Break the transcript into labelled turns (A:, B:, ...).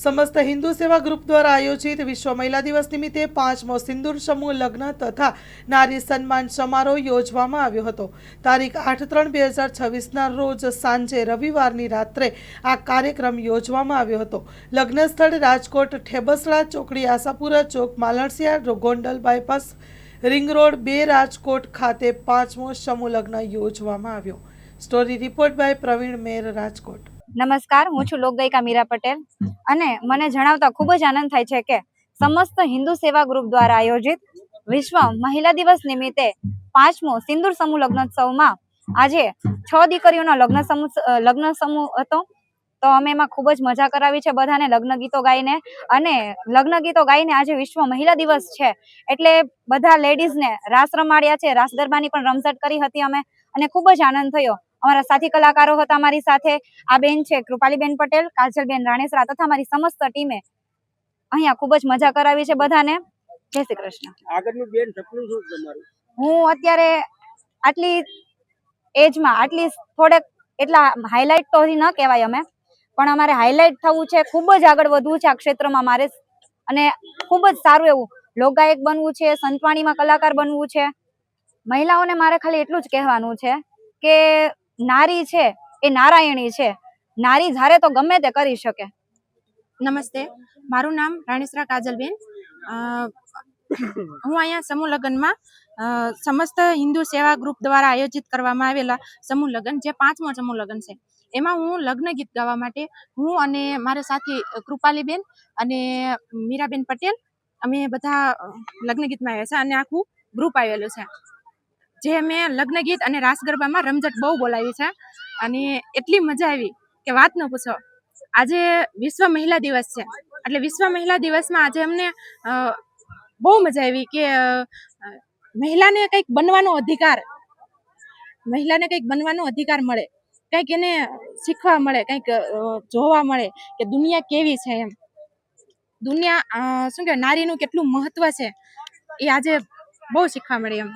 A: સમસ્ત હિન્દુ સેવા ગ્રુપ દ્વારા આયોજિત વિશ્વ મહિલા દિવસ નિમિત્તે 5મો સિંદૂર સમૂહ લગ્ન તથા નારી સન્માન સમારોહ યોજવામાં આવ્યો હતો। તારીખ 8/3/2026ના રોજ સાંજે રવિવારની રાત્રે આ કાર્યક્રમ યોજવામાં આવ્યો હતો। લગ્ન સ્થળ રાજકોટ ઠેબસડા ચોકડી, આશાપુરા ચોક, Malansiya Gondal bypass, ring road 2 Rajkot ખાતે 5મો સમૂહ લગ્ન યોજવામાં આવ્યો। Story report by Pravin Mer, Rajkot.
B: નમસ્કાર, હું છું લોકગાયિકા મીરા પટેલ અને મને જણાવતા ખૂબ જ આનંદ થાય છે કે સમસ્ત હિન્દુ સેવા ગ્રુપ દ્વારા આયોજિત વિશ્વ મહિલા દિવસ નિમિત્તે 5મો સિંદૂર સમૂહ લગ્નોત્સવમાં આજે 6 દીકરીઓનો લગ્ન સમૂહ હતો। તો અમે એમાં ખૂબ જ મજા કરાવી છે બધાને લગ્ન ગીતો ગાઈને, અને લગ્ન ગીતો ગાઈને આજે વિશ્વ મહિલા દિવસ છે એટલે બધા લેડીઝને રાસ રમાડ્યા છે। રાસ ગરબાની પણ રમઝટ કરી હતી અમે, અને ખૂબ જ આનંદ થયો। અમારા સાથી કલાકારો હતા અમારી સાથે, આ બેન છે કૃપાલીબેન પટેલ, કાજલબેન રાણેસરા તથા અમારી સમસ્ત ટીમે અહીંયા ખૂબ જ મજા કરાવી છે બધાને। જય શ્રી કૃષ્ણ।
C: આગળનું બેન સપનું શું તમારું?
B: હું અત્યારે આટલી એજમાં થોડેક એટલા હાઇલાઇટ તો હજી ન કહેવાય અમે, પણ અમારે હાઇલાઇટ થવું છે, ખૂબ જ આગળ વધવું છે આ ક્ષેત્રમાં મારે, અને ખૂબ જ સારું એવું લોકગાયક બનવું છે, સંતવાણીમાં કલાકાર બનવું છે। મહિલાઓને મારે ખાલી એટલું જ કહેવાનું છે કે નારી છે એ નારાયણી છે, નારી ધારે તો ગમે તે કરી શકે।
D: નમસ્તે, મારું નામ રાણેસરા કાજલબેન। હું અહીંયા સમૂહ લગ્નમાં સમસ્ત હિન્દુ સેવા ગ્રુપ દ્વારા આયોજિત કરવામાં આવેલા સમૂહ લગ્ન, જે 5મો સમૂહ લગ્ન છે, એમાં હું લગ્ન ગીત ગાવા માટે હું અને મારા સાથી કૃપાલીબેન અને મીરાબેન પટેલ અમે બધા લગ્ન ગીતમાં આવ્યા છે, અને આખું ગ્રુપ આવેલું છે, જે મેં લગ્ન ગીત અને રાસ ગરબામાં રમઝટ બહુ બોલાવી છે, અને એટલી મજા આવી કે વાત ન પૂછો। આજે વિશ્વ મહિલા દિવસ છે, એટલે વિશ્વ મહિલા દિવસમાં આજે અમને બહુ મજા આવી કે મહિલાને કંઈક બનવાનો અધિકાર મળે, કંઈક એને શીખવા મળે, કંઈક જોવા મળે કે દુનિયા કેવી છે, એમ દુનિયા શું કહેવાય, નારીનું કેટલું મહત્વ છે એ આજે બહુ શીખવા મળે એમ।